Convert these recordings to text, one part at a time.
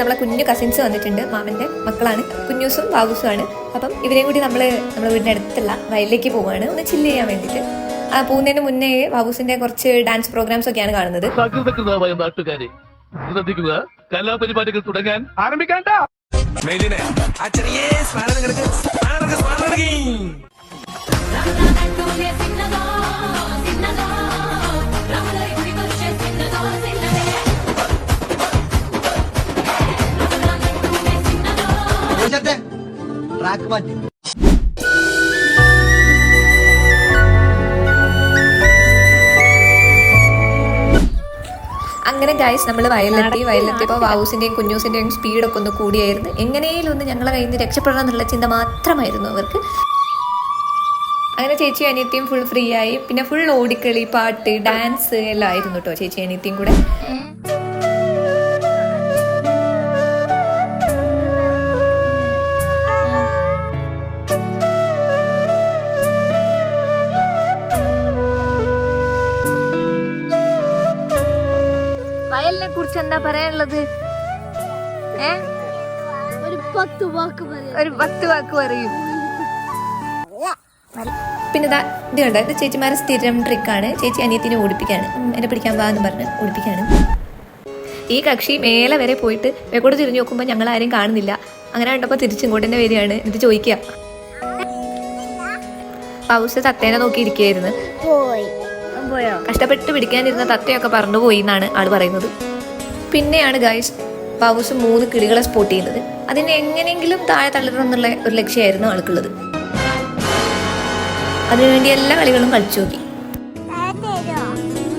നമ്മളെ കുഞ്ഞു കസിൻസ് വന്നിട്ടുണ്ട്. മാമൻ്റെ മക്കളാണ്, കുഞ്ഞൂസും ബാബുസുമാണ്. അപ്പം ഇവരെയും കൂടി നമ്മളെ വീടിൻ്റെ അടുത്തുള്ള വയലിലേക്ക് പോവുകയാണ് ഒന്ന് ചില്ല് ചെയ്യാൻ വേണ്ടിയിട്ട്. പോകുന്നതിന് മുന്നേ ബാബുസിന്റെ കുറച്ച് ഡാൻസ് പ്രോഗ്രാംസ് ഒക്കെയാണ് കാണുന്നത്. നാട്ടുകാരെ ശ്രദ്ധിക്കുക, കലാപരിപാടികൾ തുടങ്ങാൻ ആരംഭിക്കാൻ. ട്രാക്ക് മാറ്റി. അങ്ങനെ ഗൈസ് നമ്മൾ വയലിലെത്തിയപ്പോൾ വാവൂസിന്റെയും കുഞ്ഞൂസിന്റെയും സ്പീഡൊക്കെ ഒന്ന് കൂടിയായിരുന്നു. എങ്ങനെയും ഒന്ന് ഞങ്ങളെ കയ്യിൽ നിന്ന് രക്ഷപ്പെടണം എന്നുള്ള ചിന്ത മാത്രമായിരുന്നു അവർക്ക്. അങ്ങനെ ചേച്ചി അനിയത്തിയും ഫുൾ ഫ്രീ ആയി. പിന്നെ ഫുൾ ഓടിക്കളി, പാട്ട്, ഡാൻസ് എല്ലാം ആയിരുന്നു കേട്ടോ ചേച്ചി അനിയത്തിയും കൂടെ. വയലിനെ കുറിച്ച് എന്താ പറയാനുള്ളത്? ഒരു 10 വാക്ക് പറയൂ. പിന്നെ ഇത് കണ്ടോ, ഇത് ചേച്ചിമാരെ സ്ഥിരം ട്രിക്കാണ്. ചേച്ചി അനിയത്തിനെ ഓടിപ്പിക്കാണ്, എന്നെ പിടിക്കാൻ വാന്ന് പറഞ്ഞ് ഓടിപ്പിക്കാണ്. ഈ കക്ഷി മേലെ വരെ പോയിട്ട് വേക്കോട് തിരിഞ്ഞു നോക്കുമ്പോൾ ഞങ്ങൾ ആരും കാണുന്നില്ല. അങ്ങനെ കണ്ടപ്പോൾ തിരിച്ചിങ്ങോട്ട് തന്നെ വരികയാണ്. എന്നിട്ട് ചോദിക്കുക, പൗസ് തത്തേനെ നോക്കിയിരിക്കുകയായിരുന്നു. കഷ്ടപ്പെട്ട് പിടിക്കാനിരുന്ന തത്തയൊക്കെ പറന്നു പോയി എന്നാണ് ആള് പറയുന്നത്. പിന്നെയാണ് ഗൈസ് പൗസ് 3 കിളികളെ സ്പോട്ട് ചെയ്യുന്നത്. അതിനെ എങ്ങനെയെങ്കിലും താഴെ തള്ളണം എന്നുള്ള ഒരു ലക്ഷ്യമായിരുന്നു ആൾക്കുള്ളത്. അതിനുവേണ്ടി എല്ലാ കളികളും കളിച്ചു നോക്കി.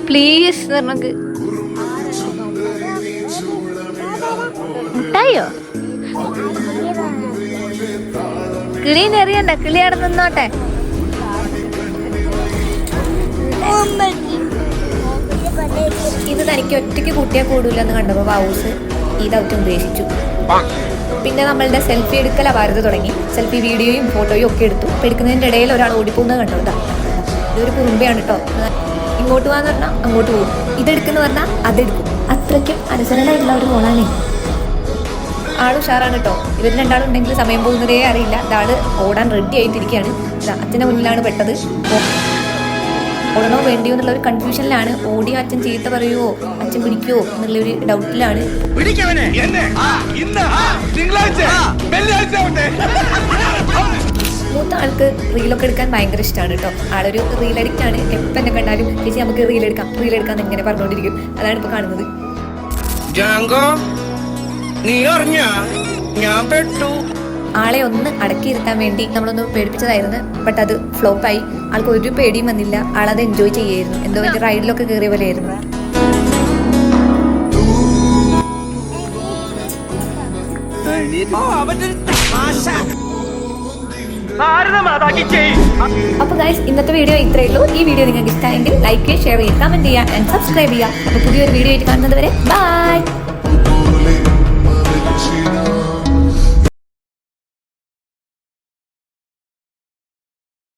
പ്ലീസ് നമുക്ക് മുട്ടായോ? കിളീനെ എറിയണ്ട, കിളി അവിടെ നിന്നോട്ടെ. ഇത് തനിക്ക് ഒറ്റയ്ക്ക് കൂട്ടിയാൽ കൂടില്ല എന്ന് കണ്ടപ്പോൾ ബാബൂസ് ഈ ദൗത്യം ഉപേക്ഷിച്ചു. പിന്നെ നമ്മളുടെ സെൽഫി എടുക്കൽ അപാരത തുടങ്ങി. സെൽഫി വീഡിയോയും ഫോട്ടോയും ഒക്കെ എടുത്തു. എടുക്കുന്നതിൻ്റെ ഇടയിൽ ഒരാൾ ഓടിപ്പോകുന്നത് കണ്ടോ. ഇതൊരു കുറുമ്പയാണ് കേട്ടോ. ഇങ്ങോട്ട് പോകാന്ന് പറഞ്ഞാൽ അങ്ങോട്ട് പോകും, ഇതെടുക്കുന്ന പറഞ്ഞാൽ അതെടുക്കും. അത്രയ്ക്കും അനുസരണമായിട്ടുള്ള ഒരു മോളാണേ. ആള് ഉഷാറാണ് കേട്ടോ. ഇവർ രണ്ടാളും ഉണ്ടെങ്കിൽ സമയം പോകുന്നതേ അറിയില്ല. ഇതാള് ഓടാൻ റെഡി ആയിട്ടിരിക്കുകയാണ്. അച്ഛൻ്റെ മുന്നിലാണ് പെട്ടത്. ഓടണോ വേണ്ടിയോ എന്നുള്ള ഒരു കൺഫ്യൂഷനിലാണ്. ഓടിയോ അച്ഛൻ ചീത്ത പറയുമോ, അച്ഛൻ പിടിക്കുമോ എന്നുള്ളൊരു ഡൗട്ടിലാണ്. മൂത്ത ആൾക്ക് റീലൊക്കെ എടുക്കാൻ ഭയങ്കര ഇഷ്ടമാണ് കേട്ടോ. ആളൊരു റീൽ അഡിക്റ്റ് ആണ്. എപ്പം എന്നെ കണ്ടാലും ചേച്ചി നമുക്ക് റീൽ എടുക്കാം ഇങ്ങനെ പറഞ്ഞുകൊണ്ടിരിക്കും. അതാണ് ഇപ്പൊ കാണുന്നത്. ആളെ ഒന്ന് അടക്കിയിരുത്താൻ വേണ്ടി നമ്മളൊന്ന് പേടിപ്പിച്ചതായിരുന്നു. ബട്ട് അത് ഫ്ലോപ്പായി. ആൾക്ക് ഒരു പേടിയും വന്നില്ല. ആളത് എൻജോയ് ചെയ്യായിരുന്നു. എന്തോ വലിയ റൈഡിലൊക്കെ കയറിയ പോലെ ആയിരുന്നു. അപ്പൊ ഗൈസ്, ഇന്നത്തെ വീഡിയോ ഇത്രയേ ഉള്ളൂ. ഈ വീഡിയോ നിങ്ങൾക്ക് ഇഷ്ടമായെങ്കിൽ ലൈക്ക് ചെയ്യുക, ഷെയർ ചെയ്യുക, കമന്റ് ചെയ്യുക ആൻഡ് സബ്സ്ക്രൈബ് ചെയ്യുക. അപ്പൊ പുതിയൊരു വീഡിയോ ആയിട്ട് കാണുന്നത് വരെ ബൈ.